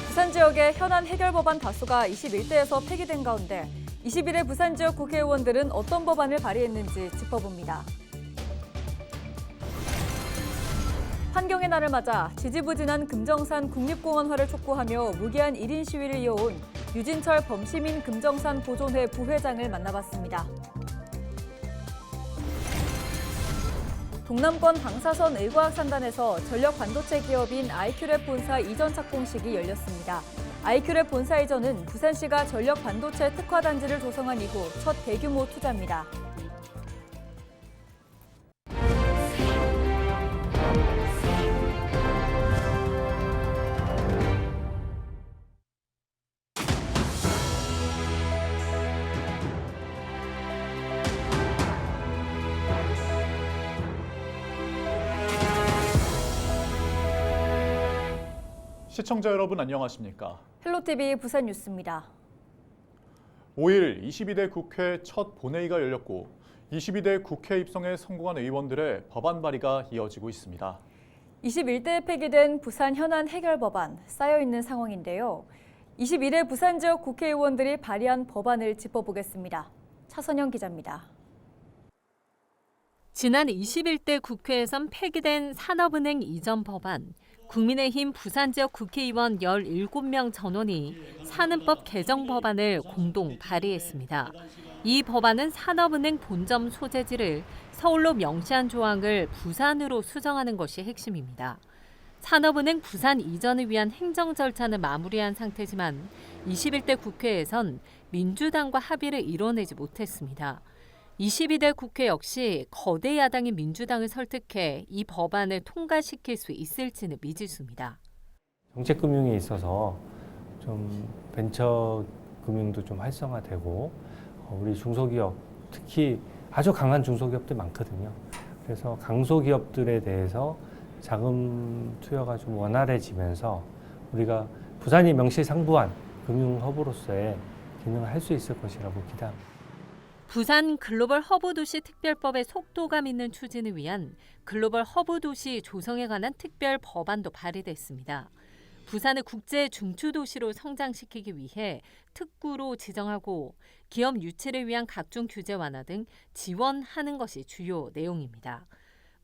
부산 지역의 현안 해결 법안 다수가 21대에서 폐기된 가운데 21대 부산 지역 국회의원들은 어떤 법안을 발의했는지 짚어봅니다. 환경의 날을 맞아 지지부진한 금정산 국립공원화를 촉구하며 무기한 1인 시위를 이어온 유진철 범시민 금정산 보존회 부회장을 만나봤습니다. 동남권 방사선 의과학산단에서 전력 반도체 기업인 아이큐랩 본사 이전 착공식이 열렸습니다. 아이큐랩 본사 이전은 부산시가 전력 반도체 특화 단지를 조성한 이후 첫 대규모 투자입니다. 시청자 여러분 안녕하십니까? 헬로티비 부산 뉴스입니다. 5일 22대 국회 첫 본회의가 열렸고 22대 국회 입성에 성공한 의원들의 법안 발의가 이어지고 있습니다. 21대에 폐기된 부산 현안 해결 법안 쌓여있는 상황인데요. 22대 부산 지역 국회의원들이 발의한 법안을 짚어보겠습니다. 차선영 기자입니다. 지난 21대 국회에선 폐기된 산업은행 이전 법안, 국민의힘 부산 지역 국회의원 17명 전원이 산은법 개정 법안을 공동 발의했습니다. 이 법안은 산업은행 본점 소재지를 서울로 명시한 조항을 부산으로 수정하는 것이 핵심입니다. 산업은행 부산 이전을 위한 행정 절차는 마무리한 상태지만 21대 국회에선 민주당과 합의를 이뤄내지 못했습니다. 22대 국회 역시 거대 야당인 민주당을 설득해 이 법안을 통과시킬 수 있을지는 미지수입니다. 정책금융에 있어서 좀 벤처금융도 좀 활성화되고 우리 중소기업, 특히 아주 강한 중소기업들 많거든요. 그래서 강소기업들에 대해서 자금 투여가 좀 원활해지면서 우리가 부산이 명실상부한 금융허브로서의 기능을 할 수 있을 것이라고 기대합니다. 부산 글로벌 허브 도시 특별법의 속도감 있는 추진을 위한 글로벌 허브 도시 조성에 관한 특별 법안도 발의됐습니다. 부산을 국제 중추 도시로 성장시키기 위해 특구로 지정하고 기업 유치를 위한 각종 규제 완화 등 지원하는 것이 주요 내용입니다.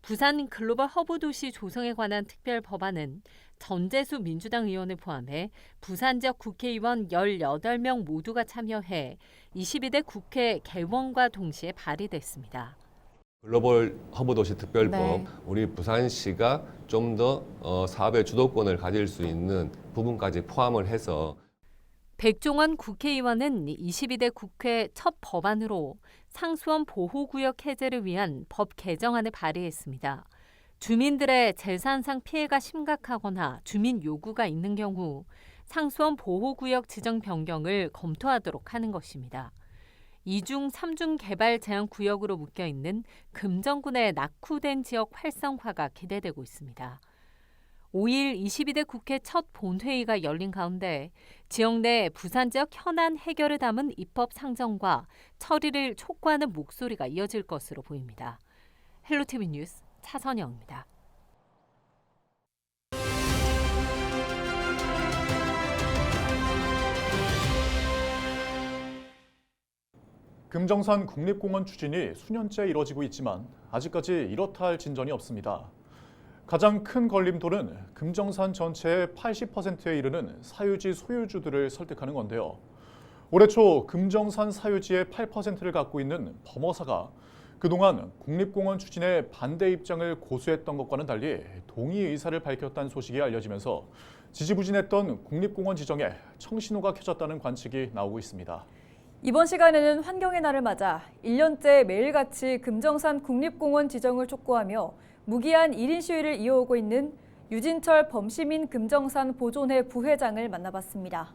부산 글로벌 허브 도시 조성에 관한 특별 법안은 전재수 민주당 의원을 포함해 부산 지역 국회의원 18명 모두가 참여해 22대 국회 개원과 동시에 발의됐습니다. 글로벌 허브 도시 특별법, 네. 우리 부산시가 좀 더 사업의 주도권을 가질 수 있는 부분까지 포함을 해서 백종원 국회의원은 22대 국회 첫 법안으로 상수원 보호구역 해제를 위한 법 개정안을 발의했습니다. 주민들의 재산상 피해가 심각하거나 주민 요구가 있는 경우 상수원 보호구역 지정 변경을 검토하도록 하는 것입니다. 2중, 3중 개발 제한 구역으로 묶여있는 금정군의 낙후된 지역 활성화가 기대되고 있습니다. 5일 22대 국회 첫 본회의가 열린 가운데 지역 내 부산 지역 현안 해결을 담은 입법 상정과 처리를 촉구하는 목소리가 이어질 것으로 보입니다. 헬로티비 뉴스 차선영입니다. 금정산 국립공원 추진이 수년째 이뤄지고 있지만 아직까지 이렇다 할 진전이 없습니다. 가장 큰 걸림돌은 금정산 전체의 80%에 이르는 사유지 소유주들을 설득하는 건데요. 올해 초 금정산 사유지의 8%를 갖고 있는 범어사가 그동안 국립공원 추진에 반대 입장을 고수했던 것과는 달리 동의 의사를 밝혔다는 소식이 알려지면서 지지부진했던 국립공원 지정에 청신호가 켜졌다는 관측이 나오고 있습니다. 이번 시간에는 환경의 날을 맞아 1년째 매일같이 금정산 국립공원 지정을 촉구하며 무기한 1인 시위를 이어오고 있는 유진철 범시민 금정산 보존회 부회장을 만나봤습니다.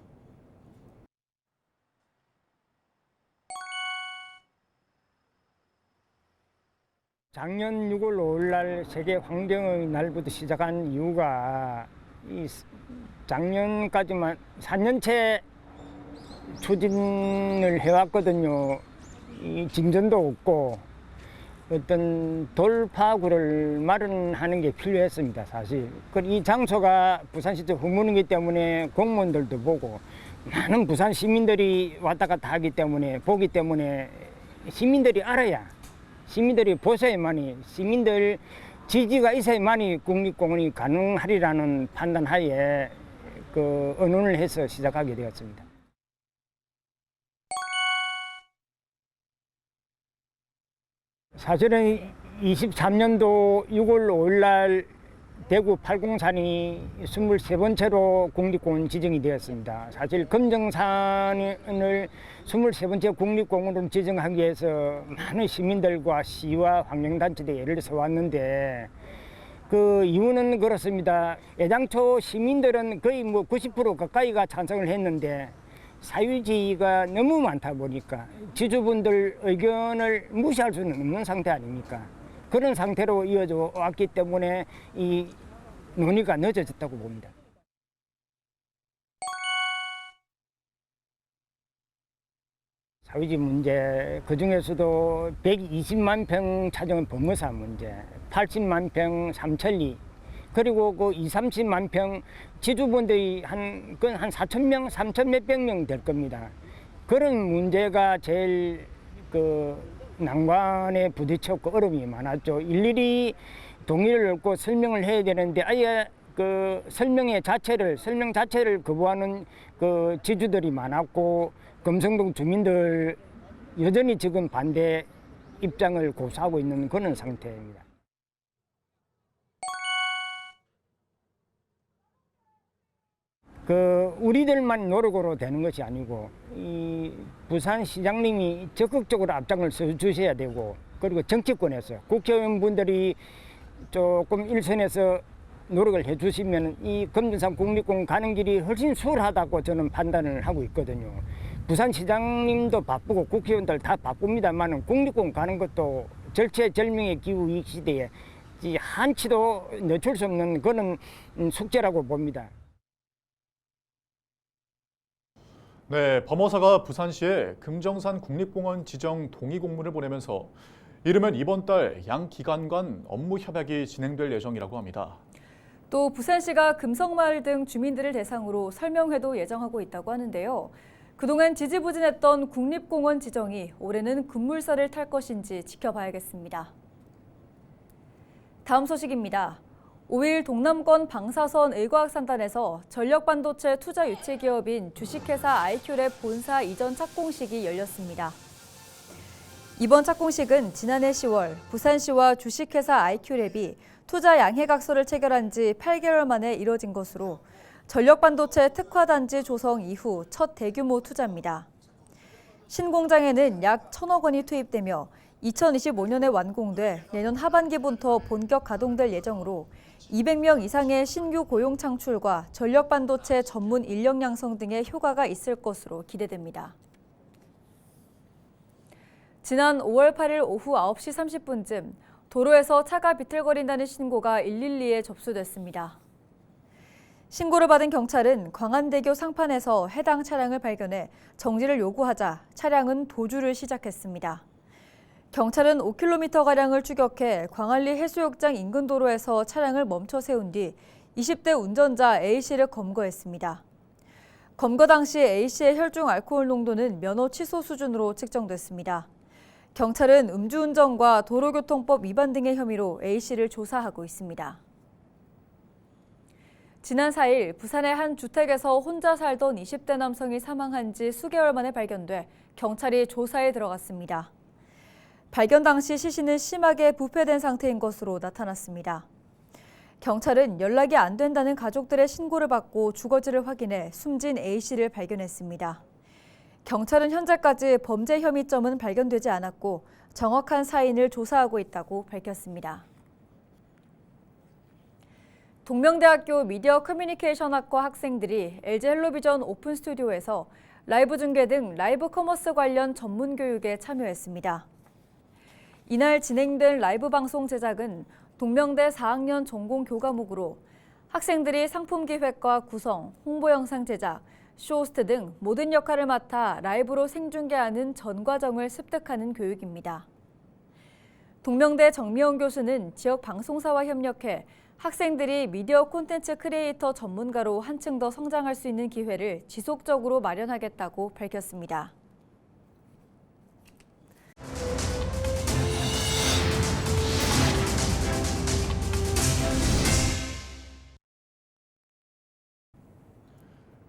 작년 6월 5일 날 세계 환경의 날부터 시작한 이유가 이 작년까지만 4년째 추진을 해왔거든요. 이 진전도 없고 어떤 돌파구를 마련하는 게 필요했습니다, 사실. 이 장소가 부산시청 후문이기 때문에 공무원들도 보고 많은 부산 시민들이 왔다 갔다 하기 때문에 보기 때문에 시민들이 알아야, 시민들이 보셔야만이, 시민들 지지가 있어야만이 국립공원이 가능하리라는 판단하에 의논을 해서 시작하게 되었습니다. 사실은 23년도 6월 5일 날 대구 팔공산이 23번째로 국립공원 지정이 되었습니다. 사실 금정산을 23번째 국립공원으로 지정하기 위해서 많은 시민들과 시와 환경단체들이 애를 써왔는데 그 이유는 그렇습니다. 애당초 시민들은 거의 90% 가까이가 찬성을 했는데 사유지가 너무 많다 보니까 지주분들 의견을 무시할 수는 없는 상태 아닙니까? 그런 상태로 이어져 왔기 때문에 이 논의가 늦어졌다고 봅니다. 사유지 문제, 그중에서도 120만 평 차정은 범어사 문제, 80만 평 삼천리, 그리고 그 30만 평 지주분들이 한 4,000명, 3,000 몇백 명 될 겁니다. 그런 문제가 제일 난관에 부딪혔고 어려움이 많았죠. 일일이 동의를 얻고 설명을 해야 되는데 아예 설명 자체를 거부하는 지주들이 많았고 금성동 주민들 여전히 지금 반대 입장을 고수하고 있는 그런 상태입니다. 우리들만 노력으로 되는 것이 아니고 이 부산시장님이 적극적으로 앞장을 서주셔야 되고 그리고 정치권에서 국회의원분들이 조금 일선에서 노력을 해주시면 이 금정산 국립공원 가는 길이 훨씬 수월하다고 저는 판단을 하고 있거든요. 부산시장님도 바쁘고 국회의원들 다 바쁩니다만 국립공원 가는 것도 절체절명의 기후 이 시대에 한치도 늦출 수 없는 그런 숙제라고 봅니다. 네, 범어사가 부산시에 금정산 국립공원 지정 동의 공문을 보내면서 이르면 이번 달 양 기관 간 업무 협약이 진행될 예정이라고 합니다. 또 부산시가 금성마을 등 주민들을 대상으로 설명회도 예정하고 있다고 하는데요. 그동안 지지부진했던 국립공원 지정이 올해는 급물살을 탈 것인지 지켜봐야겠습니다. 다음 소식입니다. 5일 동남권 방사선 의과학산단에서 전력반도체 투자 유치 기업인 주식회사 아이큐랩 본사 이전 착공식이 열렸습니다. 이번 착공식은 지난해 10월 부산시와 주식회사 아이큐랩이 투자 양해각서를 체결한 지 8개월 만에 이뤄진 것으로 전력반도체 특화단지 조성 이후 첫 대규모 투자입니다. 신공장에는 약 1,000억 원이 투입되며 2025년에 완공돼 내년 하반기부터 본격 가동될 예정으로 200명 이상의 신규 고용 창출과 전력 반도체 전문 인력 양성 등의 효과가 있을 것으로 기대됩니다. 지난 5월 8일 오후 9시 30분쯤 도로에서 차가 비틀거린다는 신고가 112에 접수됐습니다. 신고를 받은 경찰은 광안대교 상판에서 해당 차량을 발견해 정지를 요구하자 차량은 도주를 시작했습니다. 경찰은 5km가량을 추격해 광안리 해수욕장 인근 도로에서 차량을 멈춰 세운 뒤 20대 운전자 A씨를 검거했습니다. 검거 당시 A씨의 혈중 알코올 농도는 면허 취소 수준으로 측정됐습니다. 경찰은 음주운전과 도로교통법 위반 등의 혐의로 A씨를 조사하고 있습니다. 지난 4일 부산의 한 주택에서 혼자 살던 20대 남성이 사망한 지 수개월 만에 발견돼 경찰이 조사에 들어갔습니다. 발견 당시 시신은 심하게 부패된 상태인 것으로 나타났습니다. 경찰은 연락이 안 된다는 가족들의 신고를 받고 주거지를 확인해 숨진 A씨를 발견했습니다. 경찰은 현재까지 범죄 혐의점은 발견되지 않았고 정확한 사인을 조사하고 있다고 밝혔습니다. 동명대학교 미디어 커뮤니케이션학과 학생들이 LG 헬로비전 오픈 스튜디오에서 라이브 중계 등 라이브 커머스 관련 전문 교육에 참여했습니다. 이날 진행된 라이브 방송 제작은 동명대 4학년 전공 교과목으로 학생들이 상품 기획과 구성, 홍보 영상 제작, 쇼호스트 등 모든 역할을 맡아 라이브로 생중계하는 전 과정을 습득하는 교육입니다. 동명대 정미영 교수는 지역 방송사와 협력해 학생들이 미디어 콘텐츠 크리에이터 전문가로 한층 더 성장할 수 있는 기회를 지속적으로 마련하겠다고 밝혔습니다.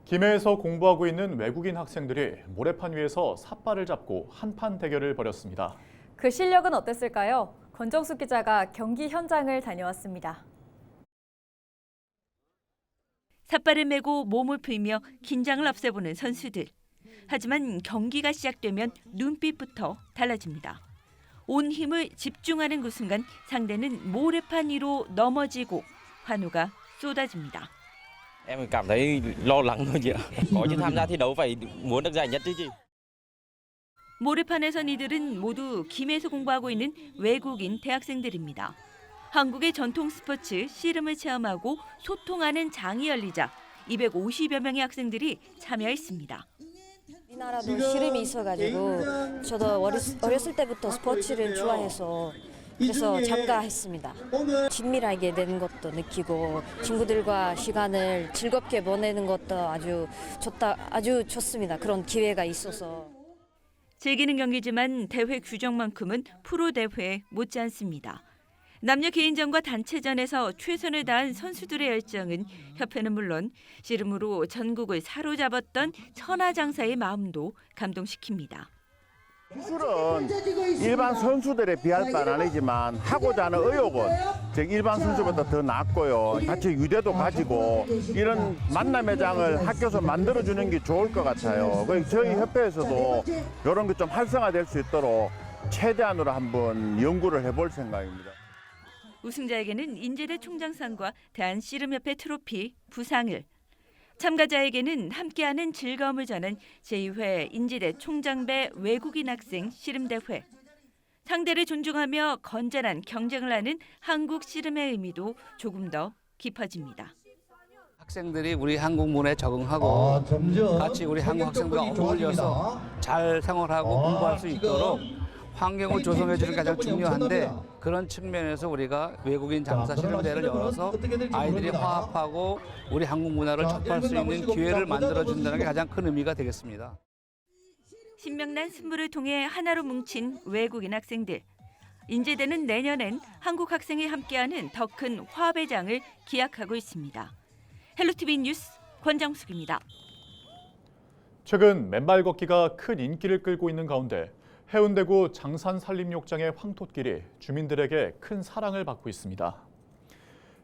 김해에서 공부하고 있는 외국인 학생들이 모래판 위에서 삿발을 잡고 한판 대결을 벌였습니다. 그 실력은 어땠을까요? 권정숙 기자가 경기 현장을 다녀왔습니다. 삿발을 메고 몸을 풀며 긴장을 없애보는 선수들. 하지만 경기가 시작되면 눈빛부터 달라집니다. 온 힘을 집중하는 그 순간 상대는 모래판 위로 넘어지고 환호가 쏟아집니다. Em cảm thấy lo lắng thôi chị ạ. Có chứ tham gia thi đấu phải muốn được giải nhất chứ chị. 모래판에선 이들은 모두 김해에서 공부하고 있는 외국인 대학생들입니다. 한국의 전통 스포츠 씨름을 체험하고 소통하는 장이 열리자 250여 명의 학생들이 참여했습니다. 우리나라도 씨름이 있어가지고 저도 어렸을 때부터 스포츠를 좋아해서 그래서 참가했습니다. 친밀하게 되는 것도 느끼고 친구들과 시간을 즐겁게 보내는 것도 아주 좋습니다. 그런 기회가 있어서. 즐기는 경기지만 대회 규정만큼은 프로 대회에 못지않습니다. 남녀 개인전과 단체전에서 최선을 다한 선수들의 열정은 협회는 물론 씨름으로 전국을 사로잡았던 천하장사의 마음도 감동시킵니다. 기술은 일반 선수들에 비할 바는 아니지만 하고자 하는 의욕은 일반 선수보다 더 낫고요. 같이 유대도 가지고 이런 만남의 장을 학교에서 만들어주는 게 좋을 것 같아요. 저희 협회에서도 이런 게 좀 활성화될 수 있도록 최대한으로 한번 연구를 해볼 생각입니다. 우승자에게는 인제대 총장상과 대한씨름협회 트로피, 부상을, 참가자에게는 함께하는 즐거움을 전한 제2회 인제대 총장배 외국인 학생 씨름대회. 상대를 존중하며 건전한 경쟁을 하는 한국 씨름의 의미도 조금 더 깊어집니다. 학생들이 우리 한국 문화에 적응하고 같이 우리 한국 학생들과 어울려서 잘 생활하고 공부할 수 있도록 환경을 조성해 주는 게 가장 중요한데 그런 측면에서 우리가 외국인 장사 씨름대회를 열어서 아이들이 화합하고 우리 한국 문화를 접할 수 있는 기회를 만들어 준다는 게 가장 큰 의미가 되겠습니다. 신명난 승부를 통해 하나로 뭉친 외국인 학생들. 인제대는 내년엔 한국 학생이 함께하는 더 큰 화합의 장을 기약하고 있습니다. 헬로티비 뉴스 권정숙입니다. 최근 맨발 걷기가 큰 인기를 끌고 있는 가운데 해운대구 장산산림욕장의 황토길이 주민들에게 큰 사랑을 받고 있습니다.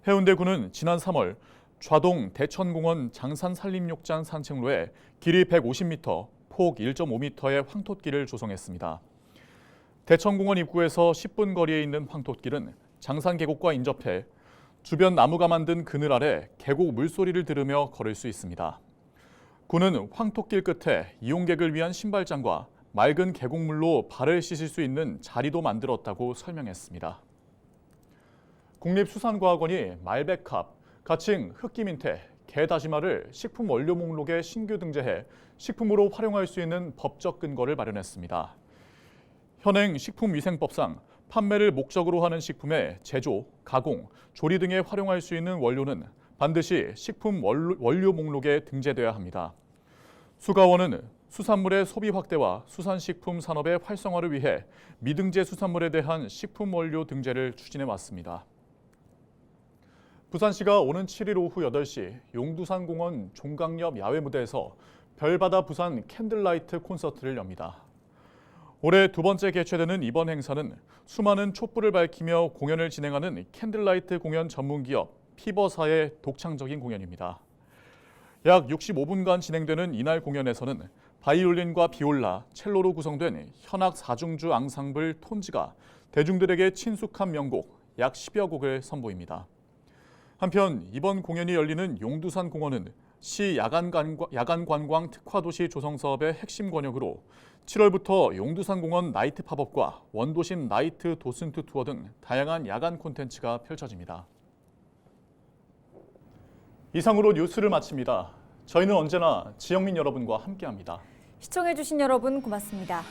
해운대구는 지난 3월 좌동 대천공원 장산산림욕장 산책로에 길이 150m, 폭 1.5m의 황토길을 조성했습니다. 대천공원 입구에서 10분 거리에 있는 황토길은 장산계곡과 인접해 주변 나무가 만든 그늘 아래 계곡 물소리를 들으며 걸을 수 있습니다. 구는 황토길 끝에 이용객을 위한 신발장과 맑은 계곡물로 발을 씻을 수 있는 자리도 만들었다고 설명했습니다. 국립수산과학원이 말백합, 가칭 흑기민태, 게다시마를 식품 원료 목록에 신규 등재해 식품으로 활용할 수 있는 법적 근거를 마련했습니다. 현행 식품위생법상 판매를 목적으로 하는 식품의 제조, 가공, 조리 등에 활용할 수 있는 원료는 반드시 식품 원료 목록에 등재돼야 합니다. 수가원은 수산물의 소비 확대와 수산식품 산업의 활성화를 위해 미등재 수산물에 대한 식품 원료 등재를 추진해 왔습니다. 부산시가 오는 7일 오후 8시 용두산공원 종강옆 야외 무대에서 별바다 부산 캔들라이트 콘서트를 엽니다. 올해 두 번째 개최되는 이번 행사는 수많은 촛불을 밝히며 공연을 진행하는 캔들라이트 공연 전문기업 피버사의 독창적인 공연입니다. 약 65분간 진행되는 이날 공연에서는 바이올린과 비올라, 첼로로 구성된 현악 4중주 앙상블 톤즈가 대중들에게 친숙한 명곡 약 10여 곡을 선보입니다. 한편 이번 공연이 열리는 용두산 공원은 시 야간관광 특화도시 조성사업의 핵심 권역으로 7월부터 용두산 공원 나이트 팝업과 원도심 나이트 도슨트 투어 등 다양한 야간 콘텐츠가 펼쳐집니다. 이상으로 뉴스를 마칩니다. 저희는 언제나 지역민 여러분과 함께합니다. 시청해주신 여러분 고맙습니다.